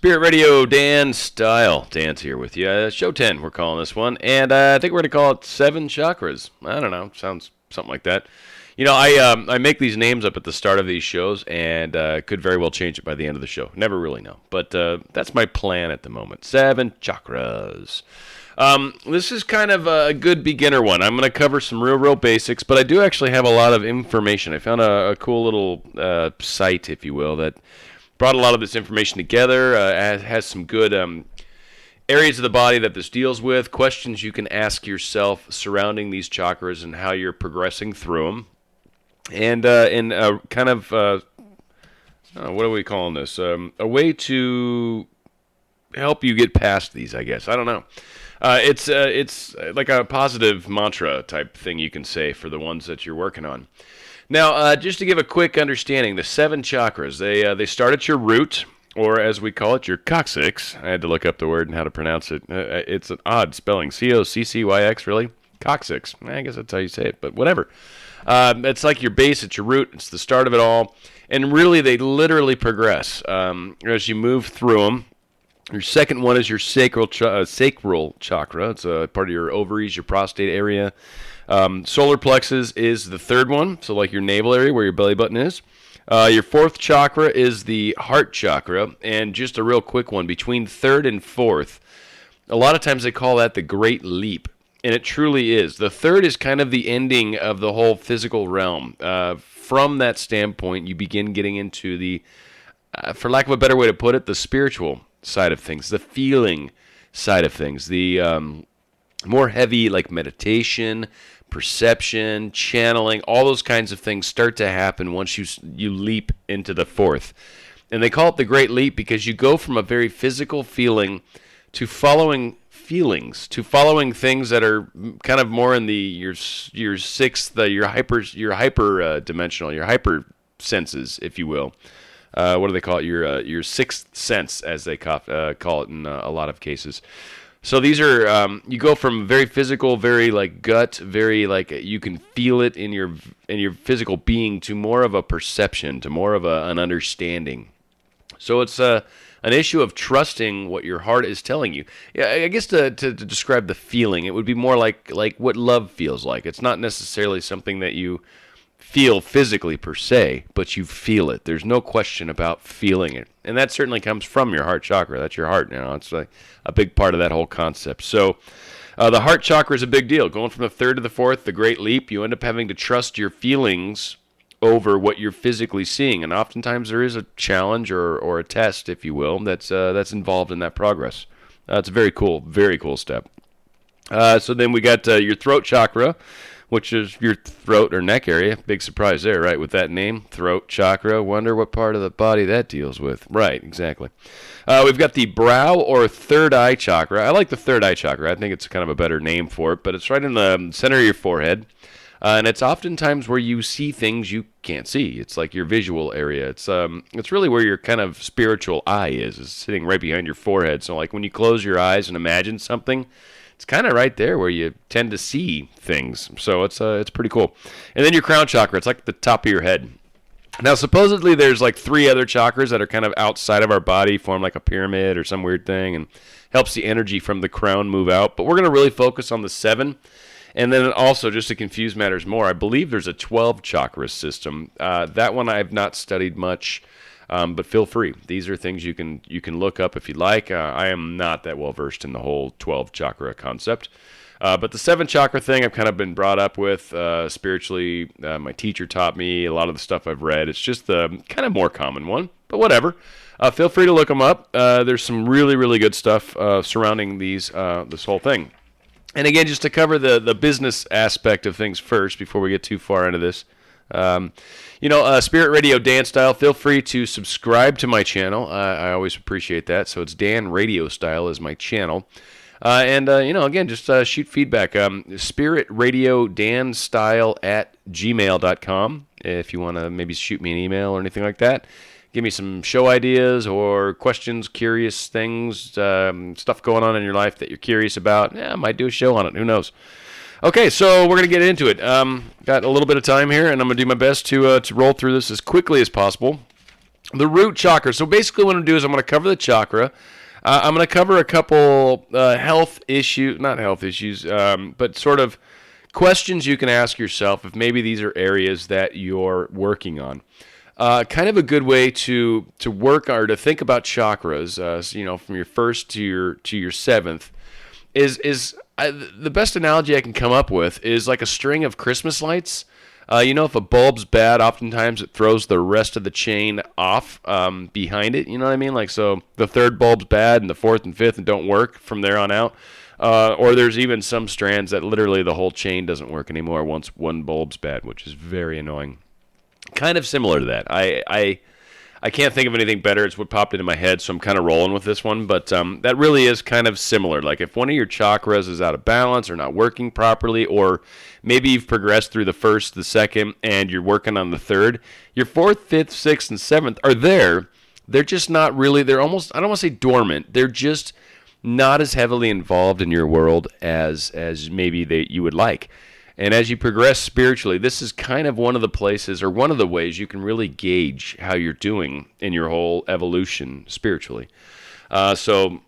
Spirit Radio, Dan Style. Dan's here with you. Show 10, we're calling this one. And I think we're going to call it 7 Chakras. I don't know. Sounds something like that. You know, I make these names up at the start of these shows and could very well change it by the end of the show. Never really know. But that's my plan at the moment. 7 Chakras. This is kind of a good beginner one. I'm going to cover some real basics, but I do actually have a lot of information. I found a cool little site, if you will, that brought a lot of this information together, has some good areas of the body that this deals with, questions you can ask yourself surrounding these chakras and how you're progressing through them. And kind of, what are we calling this? A way to help you get past these, I guess. I don't know. It's like a positive mantra type thing you can say for the ones that you're working on. Now, just to give a quick understanding, the 7 chakras, they start at your root, or as we call it, your coccyx. I had to look up the word and how to pronounce it. It's an odd spelling. C-O-C-C-Y-X, really? Coccyx. I guess that's how you say it, but whatever. It's like your base, it's your root, it's the start of it all. And really, they literally progress as you move through them. Your second one is your sacral chakra. It's a part of your ovaries, your prostate area. Solar plexus is the third one, so like your navel area where your belly button is. Your fourth chakra is the heart chakra, and just a real quick one, between third and fourth, a lot of times they call that the great leap, and it truly is. The third is kind of the ending of the whole physical realm. From that standpoint, you begin getting into the, for lack of a better way to put it, the spiritual side of things, the feeling side of things, the more heavy like meditation, perception, channeling, all those kinds of things start to happen once you leap into the fourth. And they call it the Great Leap because you go from a very physical feeling to following feelings, to following things that are kind of more in the your sixth, your hyper dimensional, your hyper senses, if you will. What do they call it? Your sixth sense, as they call it in a lot of cases. So these are, you go from very physical, very like gut, very like you can feel it in your physical being to more of a perception, to more of an understanding. So it's an issue of trusting what your heart is telling you. Yeah, I guess to describe the feeling, it would be more like what love feels like. It's not necessarily something that you feel physically per se, but you feel it. There's no question about feeling it. And that certainly comes from your heart chakra. That's your heart, It's like a big part of that whole concept. So the heart chakra is a big deal. Going from the third to the fourth, the great leap, you end up having to trust your feelings over what you're physically seeing. And oftentimes there is a challenge or a test, if you will, that's involved in that progress. It's a very cool step. So then we got your throat chakra, which is your throat or neck area. Big surprise there, right, with that name, throat chakra. Wonder what part of the body that deals with. Right, exactly. We've got the brow or third eye chakra. I like the third eye chakra. I think it's kind of a better name for it, but it's right in the center of your forehead. And it's oftentimes where you see things you can't see. It's like your visual area. It's really where your kind of spiritual eye is. It's sitting right behind your forehead. So like when you close your eyes and imagine something, it's kind of right there where you tend to see things. So it's pretty cool. And then your crown chakra, it's like the top of your head. Now, supposedly there's like 3 other chakras that are kind of outside of our body, form like a pyramid or some weird thing, and helps the energy from the crown move out. But we're going to really focus on the 7. And then also, just to confuse matters more, I believe there's a 12 chakra system. That one I've not studied much. But feel free. These are things you can look up if you'd like. I am not that well versed in the whole 12 chakra concept. But the 7 chakra thing I've kind of been brought up with spiritually. My teacher taught me a lot of the stuff I've read. It's just the kind of more common one, but whatever. Feel free to look them up. There's some really good stuff surrounding this whole thing. And again, just to cover the business aspect of things first before we get too far into this. Spirit Radio Dan Style, feel free to subscribe to my channel. I always appreciate that. So it's Dan Radio Style is my channel. Again, just shoot feedback. Spirit Radio Dan Style at gmail.com if you want to maybe shoot me an email or anything like that. Give me some show ideas or questions, curious things, stuff going on in your life that you're curious about. Yeah, I might do a show on it. Who knows? Okay, so we're going to get into it. Got a little bit of time here, and I'm going to do my best to roll through this as quickly as possible. The root chakra. So basically what I'm going to do is I'm going to cover the chakra. I'm going to cover a couple not health issues, but sort of questions you can ask yourself if maybe these are areas that you're working on. Kind of a good way to work or to think about chakras, from your first to your seventh, is the best analogy I can come up with is like a string of Christmas lights. If a bulb's bad, oftentimes it throws the rest of the chain off behind it. You know what I mean? Like, so the third bulb's bad and the fourth and fifth and don't work from there on out. Or there's even some strands that literally the whole chain doesn't work anymore once one bulb's bad, which is very annoying. Kind of similar to that. I can't think of anything better. It's what popped into my head, so I'm kind of rolling with this one. But that really is kind of similar. Like if one of your chakras is out of balance or not working properly, or maybe you've progressed through the first, the second, and you're working on the third, your fourth, fifth, sixth, and seventh are there. They're just not really, they're almost, I don't want to say dormant. They're just not as heavily involved in your world as maybe you would like. And as you progress spiritually, this is kind of one of the places or one of the ways you can really gauge how you're doing in your whole evolution spiritually. So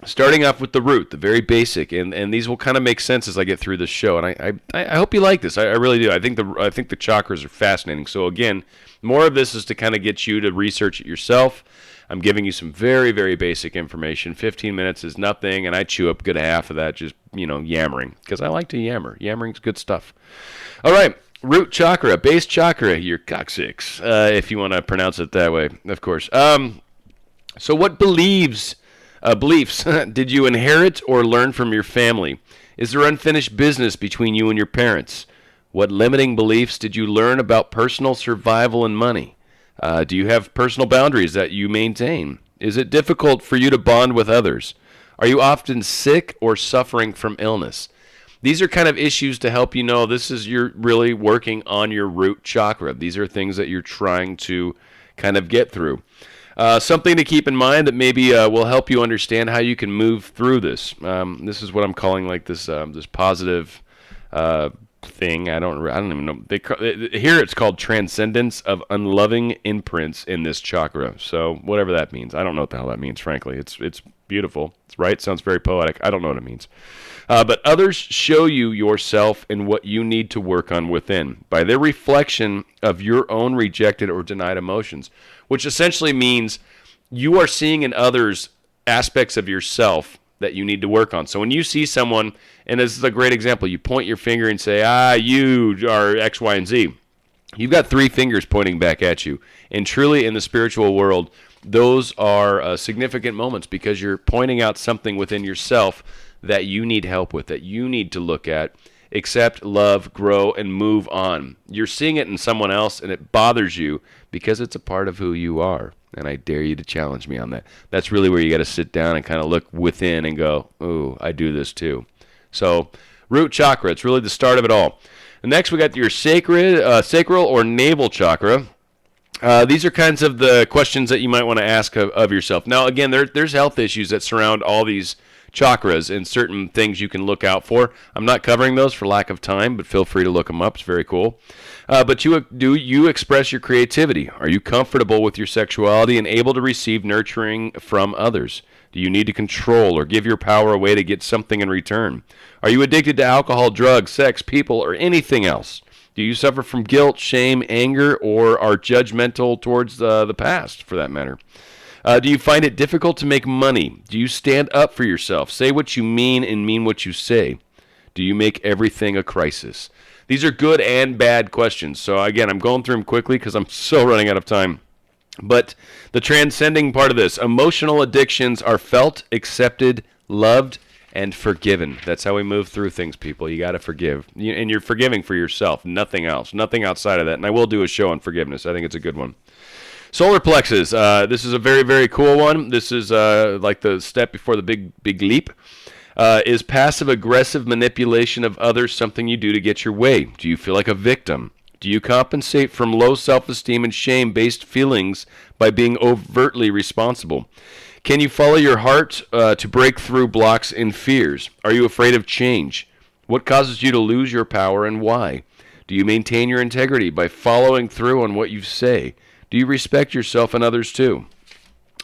starting off with the root, the very basic, and these will kind of make sense as I get through this show. And I hope you like this. I really do. I think the chakras are fascinating. So again, more of this is to kind of get you to research it yourself. I'm giving you some very, very basic information. 15 minutes is nothing, and I chew up a good half of that just, yammering, because I like to yammer. Yammering's good stuff. All right, root chakra, base chakra, your coccyx, if you want to pronounce it that way, of course. So what beliefs did you inherit or learn from your family? Is there unfinished business between you and your parents? What limiting beliefs did you learn about personal survival and money? Do you have personal boundaries that you maintain? Is it difficult for you to bond with others? Are you often sick or suffering from illness? These are kind of issues to help you know you're really working on your root chakra. These are things that you're trying to kind of get through. Something to keep in mind that maybe will help you understand how you can move through this. This is what I'm calling like this positive thing. I don't even know. Here it's called transcendence of unloving imprints in this chakra. So whatever that means, I don't know what the hell that means. Frankly, it's beautiful. It's right. Sounds very poetic. I don't know what it means. But others show you yourself and what you need to work on within by their reflection of your own rejected or denied emotions, which essentially means you are seeing in others aspects of yourself that you need to work on. So when you see someone, and this is a great example, you point your finger and say, you are X, Y, and Z. You've got three fingers pointing back at you. And truly in the spiritual world, those are significant moments because you're pointing out something within yourself that you need help with, that you need to look at, accept, love, grow, and move on. You're seeing it in someone else, and it bothers you because it's a part of who you are. And I dare you to challenge me on that. That's really where you got to sit down and kind of look within and go, ooh, I do this too. So root chakra, it's really the start of it all. And next we got your sacral or navel chakra. These are kinds of the questions that you might want to ask of yourself. Now, again, there's health issues that surround all these chakras and certain things you can look out for. I'm not covering those for lack of time, but feel free to look them up. It's very cool. But do you express your creativity? Are you comfortable with your sexuality and able to receive nurturing from others? Do you need to control or give your power away to get something in return? Are you addicted to alcohol, drugs, sex, people, or anything else? Do you suffer from guilt, shame, anger, or are judgmental towards the past, for that matter? Do you find it difficult to make money? Do you stand up for yourself, say what you mean, and mean what you say? Do you make everything a crisis? These are good and bad questions. So again, I'm going through them quickly because I'm so running out of time. But the transcending part of this, emotional addictions are felt, accepted, loved, and forgiven. That's how we move through things, people. You got to forgive. And you're forgiving for yourself, nothing else, nothing outside of that. And I will do a show on forgiveness. I think it's a good one. Solar plexus. This is a very, very cool one. This is like the step before the big leap. Is passive-aggressive manipulation of others something you do to get your way? Do you feel like a victim? Do you compensate from low self-esteem and shame-based feelings by being overtly responsible? Can you follow your heart to break through blocks and fears? Are you afraid of change? What causes you to lose your power and why? Do you maintain your integrity by following through on what you say? Do you respect yourself and others too?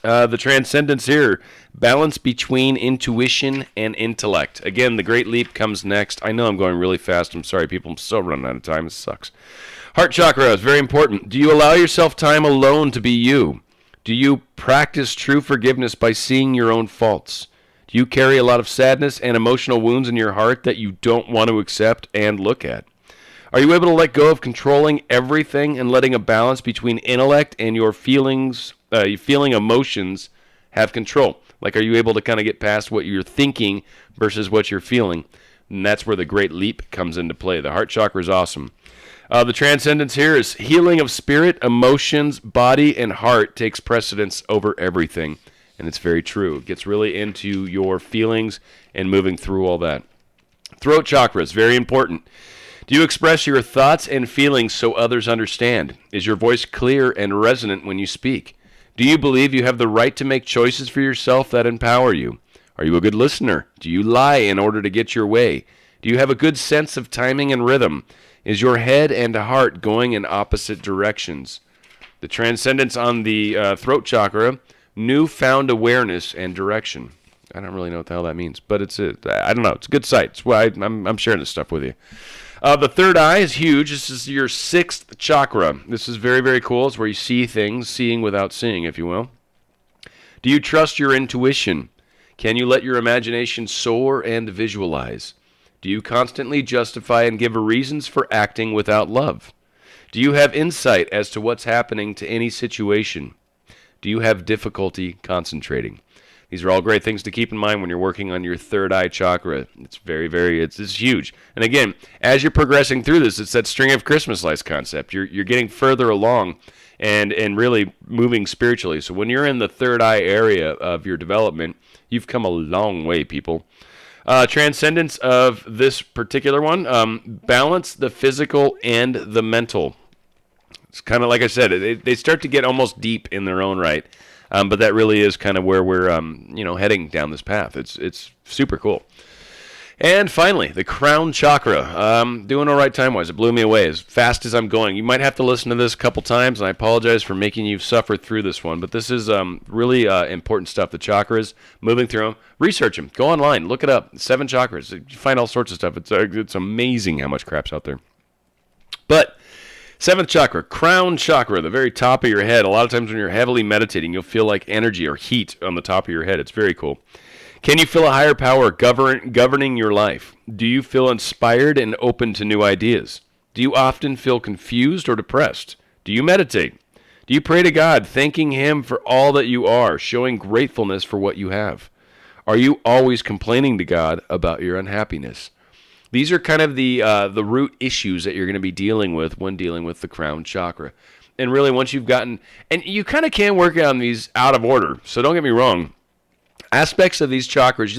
The transcendence here, balance between intuition and intellect. Again, the great leap comes next. I know I'm going really fast. I'm sorry, people. I'm so running out of time. It sucks. Heart chakra is very important. Do you allow yourself time alone to be you? Do you practice true forgiveness by seeing your own faults? Do you carry a lot of sadness and emotional wounds in your heart that you don't want to accept and look at? Are you able to let go of controlling everything and letting a balance between intellect and your feelings, feeling emotions have control? Like, are you able to kind of get past what you're thinking versus what you're feeling? And that's where the great leap comes into play. The heart chakra is awesome. The transcendence here is healing of spirit, emotions, body, and heart takes precedence over everything. And it's very true. It gets really into your feelings and moving through all that. Throat chakra is very important. Do you express your thoughts and feelings so others understand? Is your voice clear and resonant when you speak? Do you believe you have the right to make choices for yourself that empower you? Are you a good listener? Do you lie in order to get your way? Do you have a good sense of timing and rhythm? Is your head and heart going in opposite directions? The transcendence on the throat chakra, newfound awareness and direction. I don't really know what the hell that means, but I don't know. It's a good site. It's why I'm sharing this stuff with you. The third eye is huge. This is your sixth chakra. This is very, very cool. It's where you see things, seeing without seeing, if you will. Do you trust your intuition? Can you let your imagination soar and visualize? Do you constantly justify and give reasons for acting without love? Do you have insight as to what's happening to any situation? Do you have difficulty concentrating? These are all great things to keep in mind when you're working on your third eye chakra. It's it's huge. And again, as you're progressing through this, it's that string of Christmas lights concept. You're getting further along and really moving spiritually. So when you're in the third eye area of your development, you've come a long way, people. Transcendence of this particular one, balance the physical and the mental. It's kind of like I said, they start to get almost deep in their own right. But that really is kind of where we're, heading down this path. It's super cool. And finally, the crown chakra. Doing all right time-wise. It blew me away as fast as I'm going. You might have to listen to this a couple times, and I apologize for making you suffer through this one. But this is really important stuff. The chakras, moving through them. Research them. Go online. Look it up. 7 chakras. You find all sorts of stuff. It's amazing how much crap's out there. But 7th chakra, crown chakra, the very top of your head. A lot of times when you're heavily meditating, you'll feel like energy or heat on the top of your head. It's very cool. Can you feel a higher power governing your life? Do you feel inspired and open to new ideas? Do you often feel confused or depressed? Do you meditate? Do you pray to God, thanking Him for all that you are, showing gratefulness for what you have? Are you always complaining to God about your unhappiness? These are kind of the root issues that you're going to be dealing with when dealing with the crown chakra. And really, once you've gotten, and you kind of can work on these out of order, so don't get me wrong. Aspects of these chakras,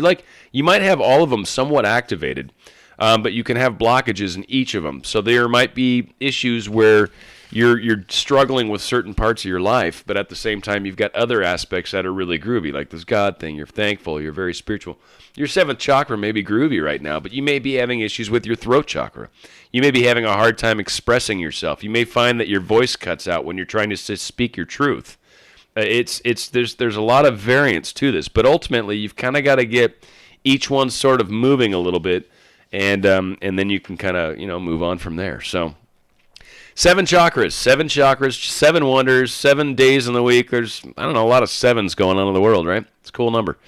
you might have all of them somewhat activated, but you can have blockages in each of them. So there might be issues where you're struggling with certain parts of your life, but at the same time, you've got other aspects that are really groovy, like this God thing. You're thankful. You're very spiritual. Your 7th chakra may be groovy right now, but you may be having issues with your throat chakra. You may be having a hard time expressing yourself. You may find that your voice cuts out when you're trying to speak your truth. There's a lot of variance to this, but ultimately, you've kind of got to get each one sort of moving a little bit, and then you can kind of move on from there. So 7 chakras, 7 wonders, 7 days in the week. There's, a lot of 7s going on in the world, right? It's a cool number.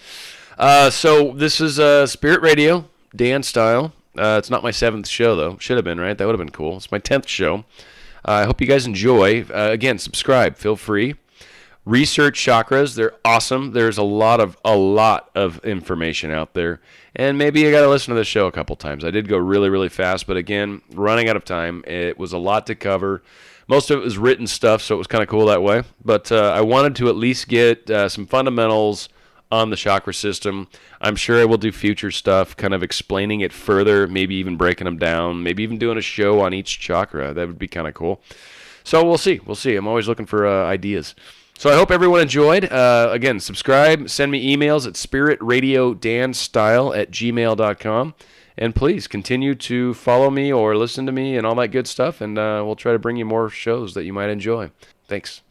So this is Spirit Radio, Dan Style. It's not my 7th show, though. Should have been, right? That would have been cool. It's my 10th show. I hope you guys enjoy. Again, subscribe. Feel free. Research chakras. They're awesome. There's a lot of information out there. And maybe you got to listen to this show a couple times. I did go really, really fast, but again, running out of time. It was a lot to cover. Most of it was written stuff, so it was kind of cool that way. But I wanted to at least get some fundamentals on the chakra system. I'm sure I will do future stuff, kind of explaining it further, maybe even breaking them down, maybe even doing a show on each chakra. That would be kind of cool. So we'll see. I'm always looking for ideas. So I hope everyone enjoyed. Again, subscribe. Send me emails at spiritradiodanstyle@gmail.com. And please continue to follow me or listen to me and all that good stuff. And we'll try to bring you more shows that you might enjoy. Thanks.